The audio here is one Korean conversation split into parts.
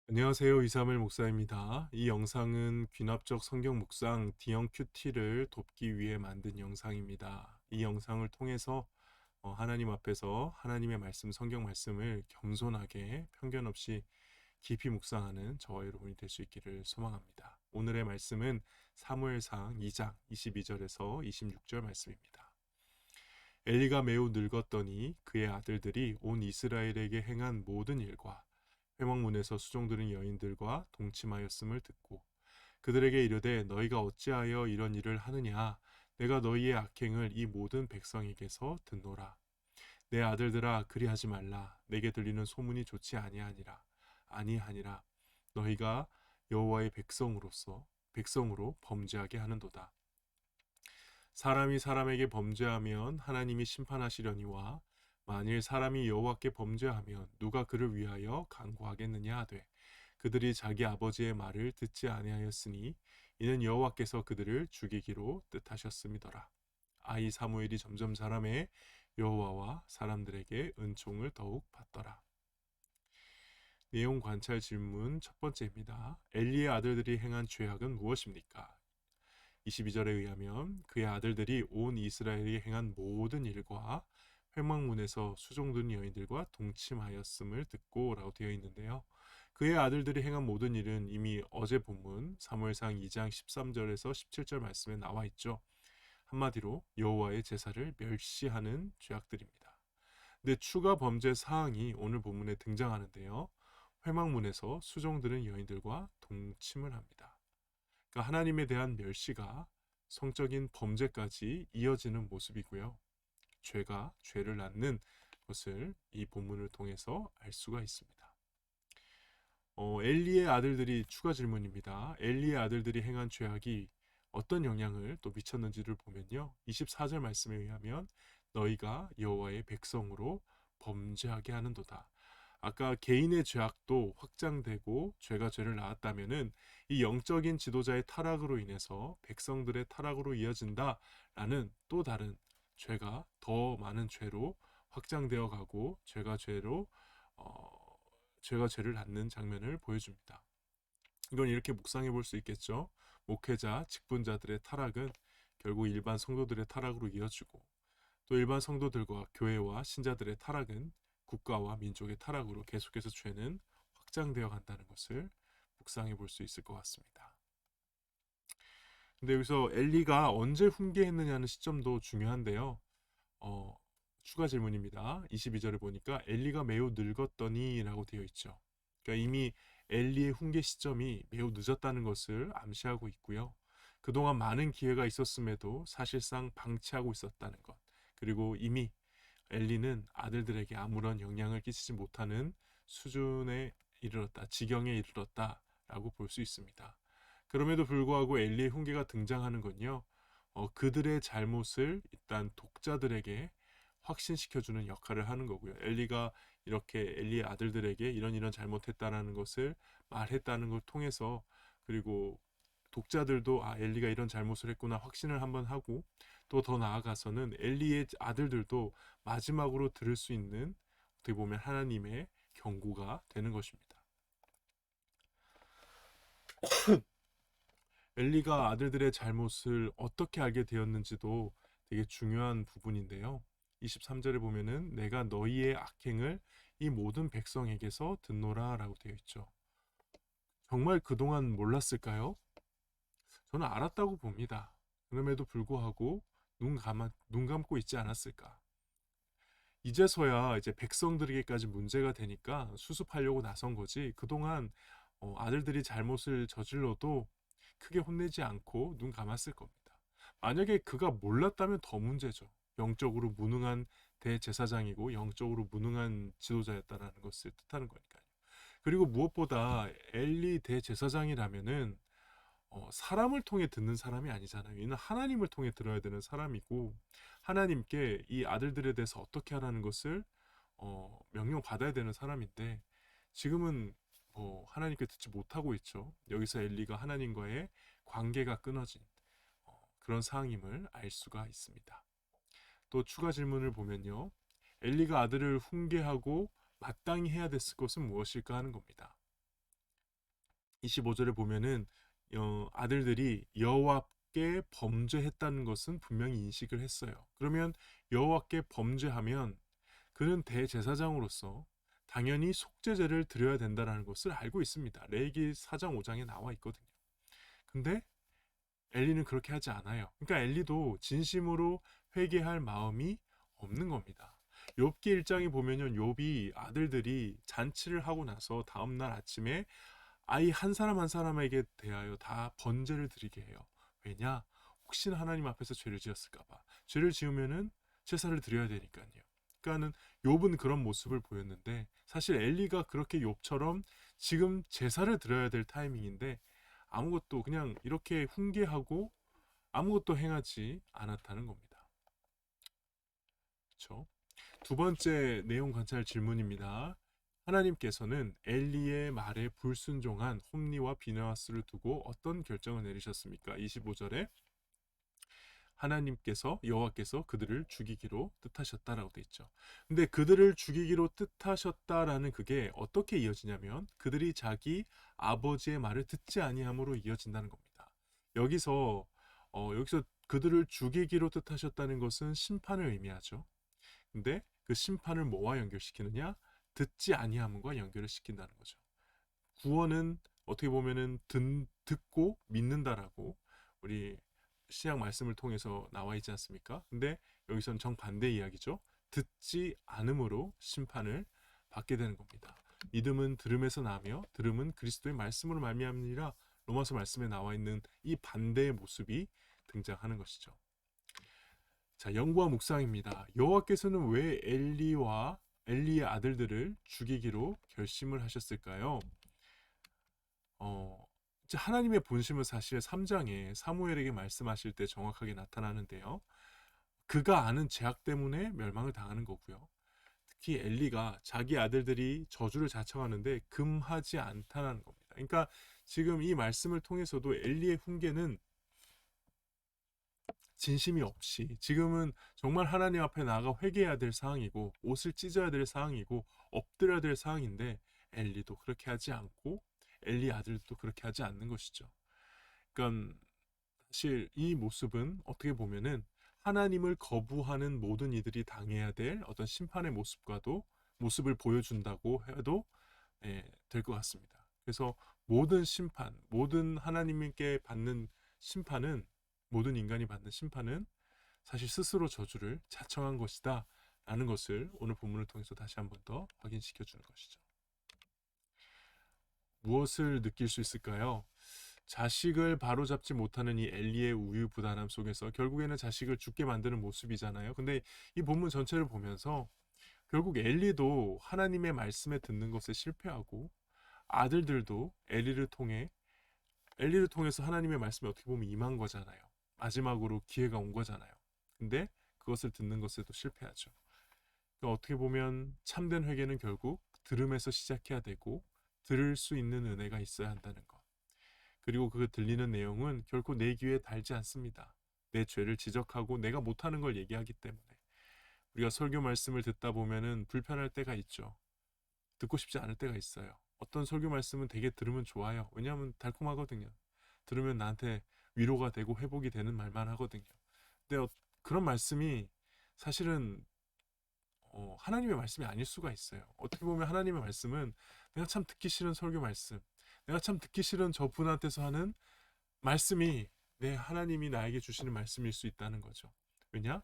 안녕하세요. 이사물 목사입니다. 이 영상은 귀납적 성경 묵상 D형 큐티를 돕기 위해 만든 영상입니다. 이 영상을 통해서 하나님 앞에서 하나님의 말씀, 성경 말씀을 겸손하게 편견 없이 깊이 묵상하는 저와 여러분이 될 수 있기를 소망합니다. 오늘의 말씀은 사무엘상 2장 22절에서 26절 말씀입니다. 엘리가 매우 늙었더니 그의 아들들이 온 이스라엘에게 행한 모든 일과 회막문에서 수종드는 여인들과 동침하였음을 듣고 그들에게 이르되 너희가 어찌하여 이런 일을 하느냐 내가 너희의 악행을 이 모든 백성에게서 듣노라. 내 아들들아 그리하지 말라. 내게 들리는 소문이 좋지 아니하니라. 너희가 여호와의 백성으로 범죄하게 하는도다. 사람이 사람에게 범죄하면 하나님이 심판하시려니와 만일 사람이 여호와께 범죄하면 누가 그를 위하여 간구하겠느냐 하되 그들이 자기 아버지의 말을 듣지 아니하였으니 이는 여호와께서 그들을 죽이기로 뜻하셨음이더라. 아이 사무엘이 점점 자라매 여호와와 사람들에게 은총을 더욱 받더라. 내용 관찰 질문 첫 번째입니다. 엘리의 아들들이 행한 죄악은 무엇입니까? 22절에 의하면 그의 아들들이 온 이스라엘이 행한 모든 일과 회막문에서 수종든 여인들과 동침하였음을 듣고 라고 되어 있는데요. 그의 아들들이 행한 모든 일은 이미 어제 본문 사무엘상 2장 13절에서 17절 말씀에 나와 있죠. 한마디로 여호와의 제사를 멸시하는 죄악들입니다. 근데 추가 범죄 사항이 오늘 본문에 등장하는데요. 회막문에서 수종드는 여인들과 동침을 합니다. 그러니까 하나님에 대한 멸시가 성적인 범죄까지 이어지는 모습이고요. 죄가 죄를 낳는 것을 이 본문을 통해서 알 수가 있습니다. 엘리의 아들들이 추가 질문입니다. 엘리의 아들들이 행한 죄악이 어떤 영향을 또 미쳤는지를 보면요. 24절 말씀에 의하면 너희가 여호와의 백성으로 범죄하게 하는도다. 아까 개인의 죄악도 확장되고 죄가 죄를 낳았다면은 이 영적인 지도자의 타락으로 인해서 백성들의 타락으로 이어진다라는 또 다른 죄가 더 많은 죄로 확장되어 가고 죄가 죄를 낳는 장면을 보여줍니다. 이건 이렇게 묵상해 볼 수 있겠죠. 목회자, 직분자들의 타락은 결국 일반 성도들의 타락으로 이어지고 또 일반 성도들과 교회와 신자들의 타락은 국가와 민족의 타락으로 계속해서 죄는 확장되어 간다는 것을 묵상해 볼 수 있을 것 같습니다. 근데 여기서 엘리가 언제 훈계했느냐는 시점도 중요한데요. 어, 추가 질문입니다. 22절에 보니까 엘리가 매우 늙었더니 라고 되어 있죠. 그러니까 이미 엘리의 훈계 시점이 매우 늦었다는 것을 암시하고 있고요. 그동안 많은 기회가 있었음에도 사실상 방치하고 있었다는 것. 그리고 이미 엘리는 아들들에게 아무런 영향을 끼치지 못하는 수준에 이르렀다, 지경에 이르렀다라고 볼 수 있습니다. 그럼에도 불구하고 엘리의 훈계가 등장하는 건요, 그들의 잘못을 일단 독자들에게 확신시켜주는 역할을 하는 거고요. 엘리가 이렇게 엘리의 아들들에게 이런 잘못했다라는 것을 말했다는 걸 통해서 그리고 독자들도 엘리가 이런 잘못을 했구나 확신을 한번 하고 또 더 나아가서는 엘리의 아들들도 마지막으로 들을 수 있는 어떻게 보면 하나님의 경고가 되는 것입니다. 엘리가 아들들의 잘못을 어떻게 알게 되었는지도 되게 중요한 부분인데요. 23절에 보면은 내가 너희의 악행을 이 모든 백성에게서 듣노라 라고 되어 있죠. 정말 그동안 몰랐을까요? 저는 알았다고 봅니다. 그럼에도 불구하고 눈 감고 있지 않았을까? 이제서야 이제 백성들에게까지 문제가 되니까 수습하려고 나선 거지. 그동안 아들들이 잘못을 저질러도 크게 혼내지 않고 눈 감았을 겁니다. 만약에 그가 몰랐다면 더 문제죠. 영적으로 무능한 대제사장이고 영적으로 무능한 지도자였다라는 것을 뜻하는 거니까요. 그리고 무엇보다 엘리 대제사장이라면은 사람을 통해 듣는 사람이 아니잖아요. 이는 하나님을 통해 들어야 되는 사람이고 하나님께 이 아들들에 대해서 어떻게 하라는 것을 명령 받아야 되는 사람인데 지금은 하나님께 듣지 못하고 있죠. 여기서 엘리가 하나님과의 관계가 끊어진 그런 상황임을 알 수가 있습니다. 또 추가 질문을 보면요. 엘리가 아들을 훈계하고 마땅히 해야 됐을 것은 무엇일까 하는 겁니다. 25절에 보면은 아들들이 여호와께 범죄했다는 것은 분명히 인식을 했어요. 그러면 여호와께 범죄하면 그는 대제사장으로서 당연히 속죄제를 드려야 된다는 것을 알고 있습니다. 레위기 4장 5장에 나와 있거든요. 근데 엘리는 그렇게 하지 않아요. 그러니까 엘리도 진심으로 회개할 마음이 없는 겁니다. 욥기 1장에 보면요, 욥이 아들들이 잔치를 하고 나서 다음 날 아침에 아이 한 사람 한 사람에게 대하여 다 번제를 드리게 해요. 왜냐? 혹시나 하나님 앞에서 죄를 지었을까 봐. 죄를 지으면은 제사를 드려야 되니까요. 그러니까는 욥은 그런 모습을 보였는데 사실 엘리가 그렇게 욥처럼 지금 제사를 드려야 될 타이밍인데 아무것도 그냥 이렇게 훈계하고 아무것도 행하지 않았다는 겁니다. 그렇죠? 두 번째 내용 관찰 질문입니다. 하나님께서는 엘리의 말에 불순종한 홈리와 비느하스를 두고 어떤 결정을 내리셨습니까? 25절에 하나님께서 여호와께서 그들을 죽이기로 뜻하셨다라고 돼 있죠. 근데 그들을 죽이기로 뜻하셨다라는 그게 어떻게 이어지냐면 그들이 자기 아버지의 말을 듣지 아니함으로 이어진다는 겁니다. 여기서 그들을 죽이기로 뜻하셨다는 것은 심판을 의미하죠. 근데 그 심판을 뭐와 연결시키느냐? 듣지 아니함과 연결을 시킨다는 거죠. 구원은 어떻게 보면은 듣고 믿는다라고 우리 신약 말씀을 통해서 나와 있지 않습니까? 근데 여기선 정반대 이야기죠. 듣지 않음으로 심판을 받게 되는 겁니다. 믿음은 들음에서 나며 들음은 그리스도의 말씀으로 말미암으니라. 로마서 말씀에 나와 있는 이 반대의 모습이 등장하는 것이죠. 자, 연구와 묵상입니다. 여호와께서는 왜 엘리의 아들들을 죽이기로 결심을 하셨을까요? 어, 이제 하나님의 본심은 사실 3장에 사무엘에게 말씀하실 때 정확하게 나타나는데요. 그가 아는 죄악 때문에 멸망을 당하는 거고요. 특히 엘리가 자기 아들들이 저주를 자청하는데 금하지 않다는 겁니다. 그러니까 지금 이 말씀을 통해서도 엘리의 훈계는 진심이 없이 지금은 정말 하나님 앞에 나아가 회개해야 될 상황이고 옷을 찢어야 될 상황이고 엎드려야 될 상황인데 엘리도 그렇게 하지 않고 엘리 아들도 그렇게 하지 않는 것이죠. 그러니까 사실 이 모습은 어떻게 보면은 하나님을 거부하는 모든 이들이 당해야 될 어떤 심판의 모습을 보여준다고 해도 될 것 같습니다. 그래서 모든 심판, 모든 하나님께 받는 심판은 모든 인간이 받는 심판은 사실 스스로 저주를 자청한 것이다 라는 것을 오늘 본문을 통해서 다시 한 번 더 확인시켜 주는 것이죠. 무엇을 느낄 수 있을까요? 자식을 바로잡지 못하는 이 엘리의 우유부단함 속에서 결국에는 자식을 죽게 만드는 모습이잖아요. 근데 이 본문 전체를 보면서 결국 엘리도 하나님의 말씀에 듣는 것에 실패하고 아들들도 엘리를 통해서 하나님의 말씀이 어떻게 보면 임한 거잖아요. 마지막으로 기회가 온 거잖아요. 근데 그것을 듣는 것에도 실패하죠. 그러니까 어떻게 보면 참된 회개는 결국 들음에서 시작해야 되고 들을 수 있는 은혜가 있어야 한다는 것. 그리고 그 들리는 내용은 결코 내 귀에 달지 않습니다. 내 죄를 지적하고 내가 못하는 걸 얘기하기 때문에 우리가 설교 말씀을 듣다 보면은 불편할 때가 있죠. 듣고 싶지 않을 때가 있어요. 어떤 설교 말씀은 되게 들으면 좋아요. 왜냐하면 달콤하거든요. 들으면 나한테 위로가 되고 회복이 되는 말만 하거든요. 근데 그런 말씀이 사실은 하나님의 말씀이 아닐 수가 있어요. 어떻게 보면 하나님의 말씀은 내가 참 듣기 싫은 설교 말씀, 내가 참 듣기 싫은 저 분한테서 하는 말씀이 내 하나님이 나에게 주시는 말씀일 수 있다는 거죠. 왜냐?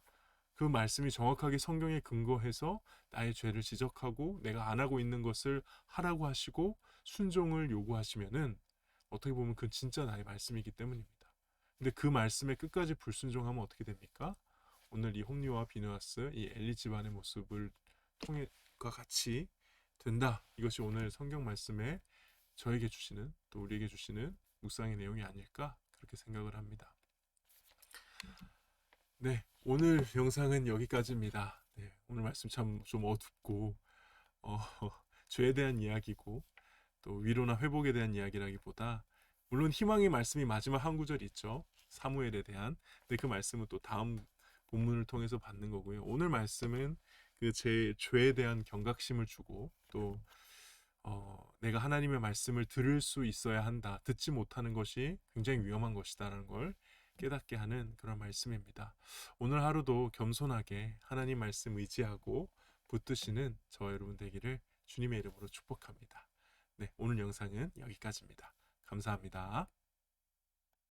그 말씀이 정확하게 성경에 근거해서 나의 죄를 지적하고 내가 안 하고 있는 것을 하라고 하시고 순종을 요구하시면은 어떻게 보면 그건 진짜 나의 말씀이기 때문입니다. 근데 그 말씀에 끝까지 불순종하면 어떻게 됩니까? 오늘 이 홈리와 비누아스, 이 엘리 집안의 모습을 통해과 같이 된다. 이것이 오늘 성경 말씀에 저에게 주시는 또 우리에게 주시는 묵상의 내용이 아닐까 그렇게 생각을 합니다. 네, 오늘 영상은 여기까지입니다. 네, 오늘 말씀 참 좀 어둡고 어, 죄에 대한 이야기고 또 위로나 회복에 대한 이야기라기보다 물론 희망의 말씀이 마지막 한 구절이 있죠. 사무엘에 대한. 근데 그 말씀은 또 다음 본문을 통해서 받는 거고요. 오늘 말씀은 그 제 죄에 대한 경각심을 주고 또 내가 하나님의 말씀을 들을 수 있어야 한다. 듣지 못하는 것이 굉장히 위험한 것이다라는 걸 깨닫게 하는 그런 말씀입니다. 오늘 하루도 겸손하게 하나님 말씀 의지하고 붙드시는 저와 여러분 되기를 주님의 이름으로 축복합니다. 네, 오늘 영상은 여기까지입니다. 감사합니다.